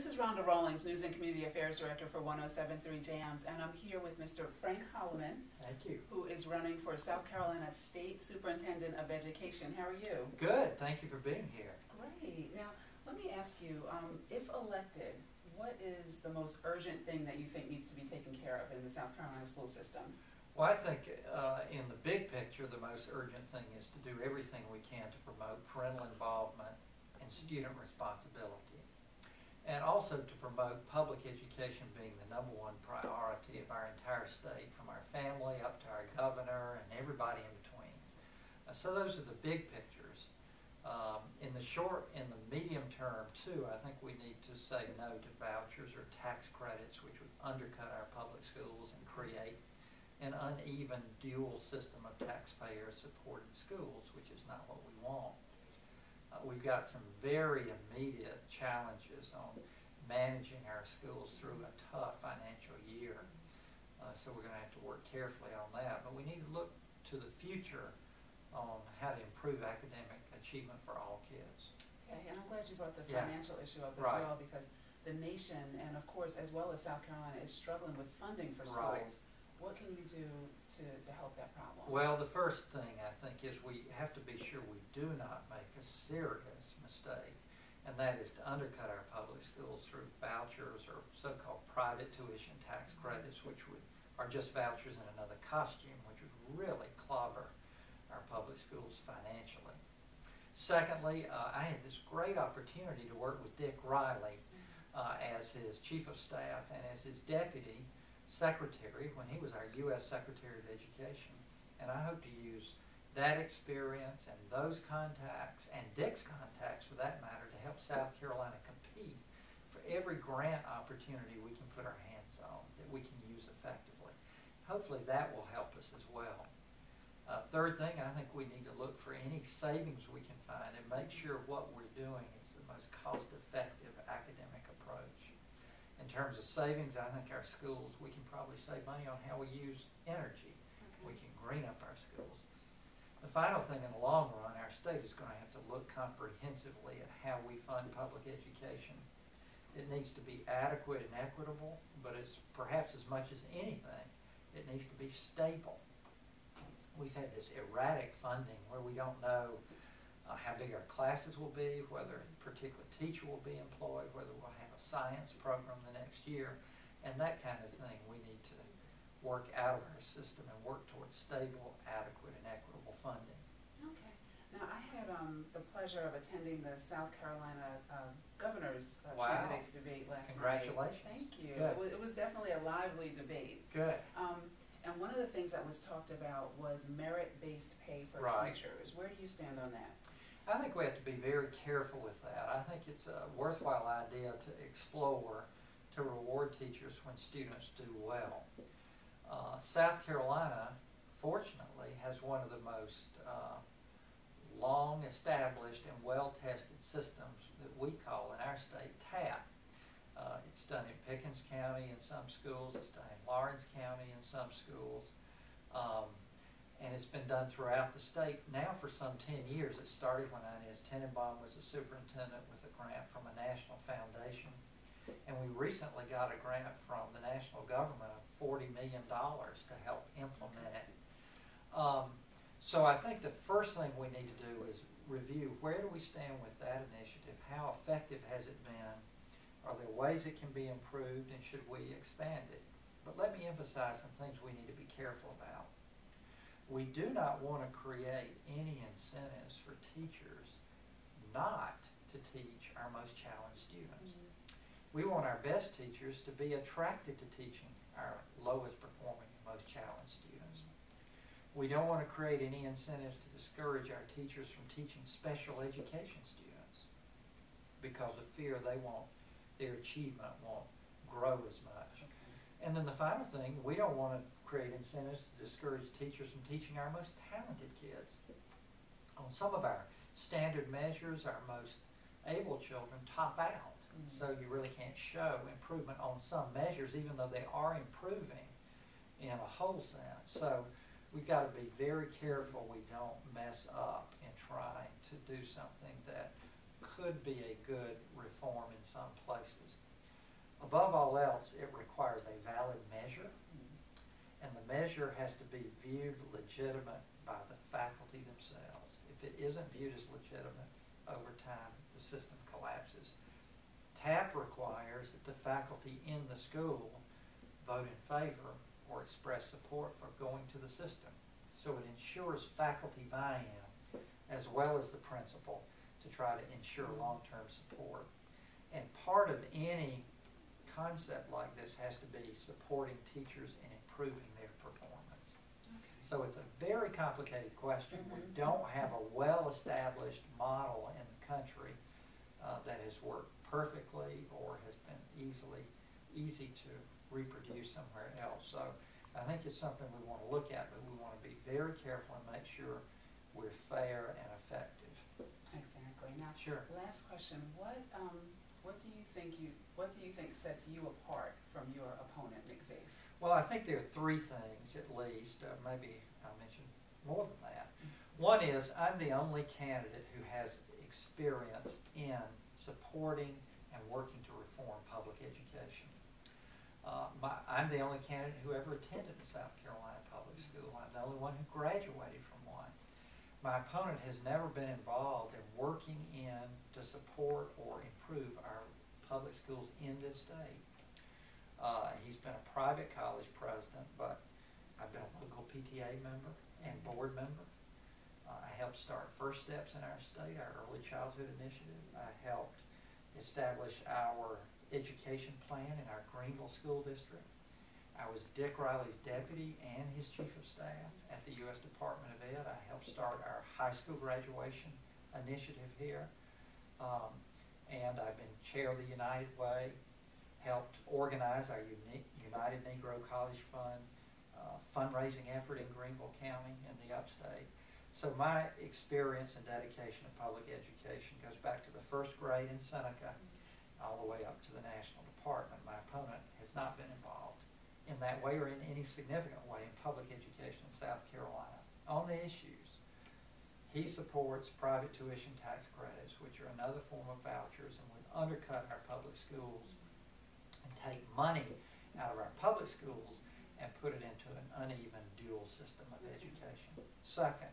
This is Rhonda Rawlings, News and Community Affairs Director for 107.3 JAMS, and I'm here with Mr. Frank Holleman. Thank you. Who is running for South Carolina State Superintendent of Education. How are you? Good. Thank you for being here. Great. Now, let me ask you, if elected, what is the most urgent thing that you think needs to be taken care of in the South Carolina school system? Well, I think in the big picture, the most urgent thing is to do everything we can to promote parental involvement and student responsibility. And also to promote public education being the #1 priority of our entire state, from our family up to our governor and everybody in between. So those are the big pictures. In the medium term too, I think we need to say no to vouchers or tax credits, which would undercut our public schools and create an uneven dual system of taxpayer-supported schools, which is not what we want. We've got some very immediate challenges on managing our schools through a tough financial year. So we're going to have to work carefully on that. But we need to look to the future on how to improve academic achievement for all kids. Okay, and I'm glad you brought the financial issue up as well, because the nation, and of course as well as South Carolina, is struggling with funding for schools. What can you do to help that problem? Well, the first thing I think is we have to be sure we do not make a serious mistake, and that is to undercut our public schools through vouchers or so-called private tuition tax credits, which are just vouchers in another costume, which would really clobber our public schools financially. Secondly, I had this great opportunity to work with Dick Riley as his chief of staff and as his deputy secretary when he was our U.S. Secretary of Education. And I hope to use that experience and those contacts, and Dick's contacts for that matter, to help South Carolina compete for every grant opportunity we can put our hands on that we can use effectively. Hopefully that will help us as well. Third thing, I think we need to look for any savings we can find and make sure what we're doing is the most cost-effective academic approach. In terms of savings, I think our schools, we can probably save money on how we use energy. We can green up our schools. The final thing, in the long run, our state is going to have to look comprehensively at how we fund public education. It needs to be adequate and equitable, but it's perhaps as much as anything, it needs to be stable. We've had this erratic funding where we don't know how big our classes will be, whether a particular teacher will be employed, whether we'll have a science program the next year, and that kind of thing we need to work out of our system and work towards stable, adequate, and equitable funding. Okay. Now, I had the pleasure of attending the South Carolina Governor's Candidates debate last night. Congratulations. Thank you. Good. It was definitely a lively debate. Good. And one of the things that was talked about was merit-based pay for teachers. Where do you stand on that? I think we have to be very careful with that. I think it's a worthwhile idea to explore to reward teachers when students do well. South Carolina, fortunately, has one of the most long-established and well-tested systems that we call in our state TAP. It's done in Pickens County in some schools, it's done in Lawrence County in some schools, and it's been done throughout the state now for some 10 years. It started when Inez Tenenbaum was a superintendent with a grant from a national foundation, and we recently got a grant from the national government of $40 million to help implement it. So I think the first thing we need to do is review where do we stand with that initiative, how effective has it been, are there ways it can be improved, and should we expand it? But let me emphasize some things we need to be careful about. We do not want to create any incentives for teachers not to teach our most challenged students. We want our best teachers to be attracted to teaching our lowest performing and most challenged students. We don't want to create any incentives to discourage our teachers from teaching special education students because of fear their achievement won't grow as much. And then the final thing, we don't want to create incentives to discourage teachers from teaching our most talented kids. On some of our standard measures, our most able children top out. So you really can't show improvement on some measures, even though they are improving in a whole sense. So we've got to be very careful we don't mess up in trying to do something that could be a good reform in some places. Above all else, it requires a valid measure, and the measure has to be viewed legitimate by the faculty themselves. If it isn't viewed as legitimate, over time the system collapses. TAP requires that the faculty in the school vote in favor or express support for going to the system. So it ensures faculty buy-in as well as the principal to try to ensure long-term support. And part of any concept like this has to be supporting teachers and improving their performance. Okay. So it's a very complicated question. We don't have a well-established model in the country that has worked perfectly or has been easy to reproduce somewhere else. So I think it's something we want to look at, but we want to be very careful and make sure we're fair and effective. Exactly. Now, sure. Last question: what do you think sets you apart from your opponent, Nick Zase? Well, I think there are three things at least. Maybe I'll mention more than that. One is I'm the only candidate who has experience in supporting and working to reform public education. I'm the only candidate who ever attended a South Carolina public school. I'm the only one who graduated from one. My opponent has never been involved in working in to support or improve our public schools in this state. He's been a private college president, but I've been a local PTA member and board member. I helped start First Steps in our state, our early childhood initiative. I helped establish our education plan in our Greenville School District. I was Dick Riley's deputy and his chief of staff at the U.S. Department of Ed. I helped start our high school graduation initiative here. And I've been chair of the United Way, helped organize our United Negro College Fund fundraising effort in Greenville County in the upstate. So my experience and dedication to public education goes back to the first grade in Seneca all the way up to the national department. My opponent has not been involved in that way or in any significant way in public education in South Carolina on the issues. He supports private tuition tax credits, which are another form of vouchers and would undercut our public schools and take money out of our public schools and put it into an uneven dual system of education. Second,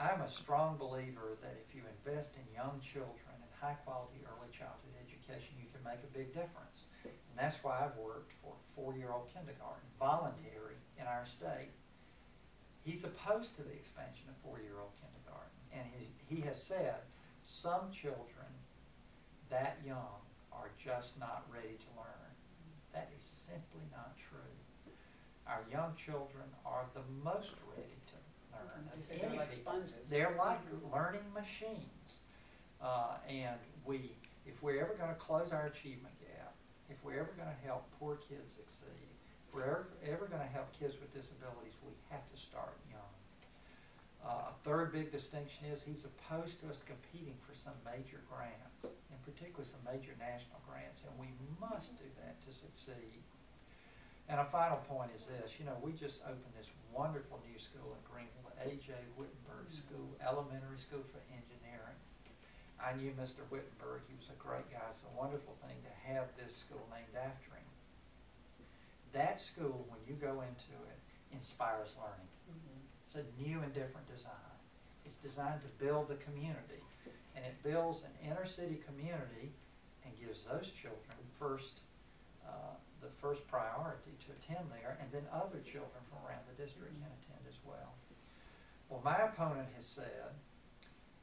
I'm a strong believer that if you invest in young children and high-quality early childhood education, you can make a big difference. And that's why I've worked for 4-year-old kindergarten, voluntary in our state. He's opposed to the expansion of 4-year-old kindergarten. And he has said some children that young are just not ready to learn. That is simply not true. Our young children are the most ready to learn. They say they're like sponges. They're like learning machines. And if we're ever going to close our achievement gap, if we're ever going to help poor kids succeed, if we're ever going to help kids with disabilities, we have to start young. A third big distinction is he's opposed to us competing for some major grants, and particularly some major national grants, and we must do that to succeed. And a final point is this, we just opened this wonderful new school in Greenville, the A.J. Wittenberg School, Elementary School for Engineering. I knew Mr. Wittenberg. He was a great guy. It's a wonderful thing to have this school named after him. That school, when you go into it, inspires learning. It's a new and different design. It's designed to build the community. And it builds an inner city community and gives those children the first priority to attend there, and then other children from around the district can attend as well. Well, my opponent has said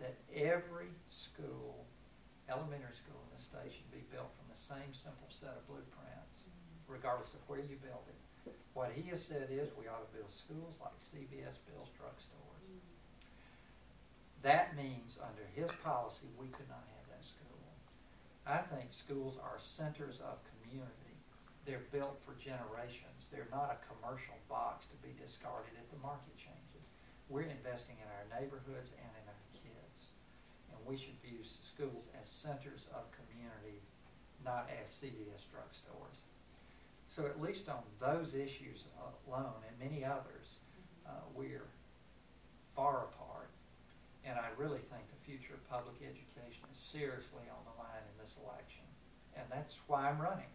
that every school, elementary school in the state, should be built from the same simple set of blueprints, regardless of where you build it. What he has said is we ought to build schools like CVS builds drugstores. That means under his policy we could not have that school. I think schools are centers of community. They're built for generations. They're not a commercial box to be discarded if the market changes. We're investing in our neighborhoods and in our kids. And we should view schools as centers of community, not as CVS drugstores. So at least on those issues alone, and many others, we're far apart. And I really think the future of public education is seriously on the line in this election. And that's why I'm running.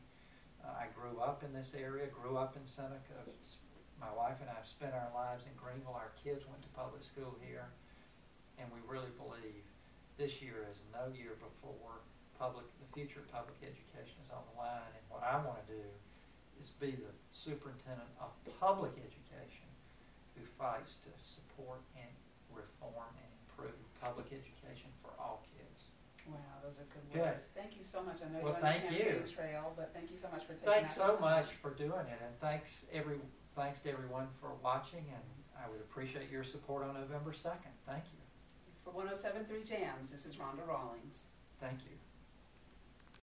I grew up in this area, grew up in Seneca. My wife and I have spent our lives in Greenville. Our kids went to public school here, and we really believe this year is no year before the future of public education is on the line. And what I want to do is be the superintendent of public education who fights to support and reform and improve public education for all kids. Wow, those are good Good. words. Thank you so much. I know Well, you're on thank the you. campaign trail, but thank you so much for taking Thanks out so the much time. for doing it, and thanks to everyone for watching, and I would appreciate your support on November 2nd. Thank you. For 107.3 Jams, this is Rhonda Rawlings. Thank you.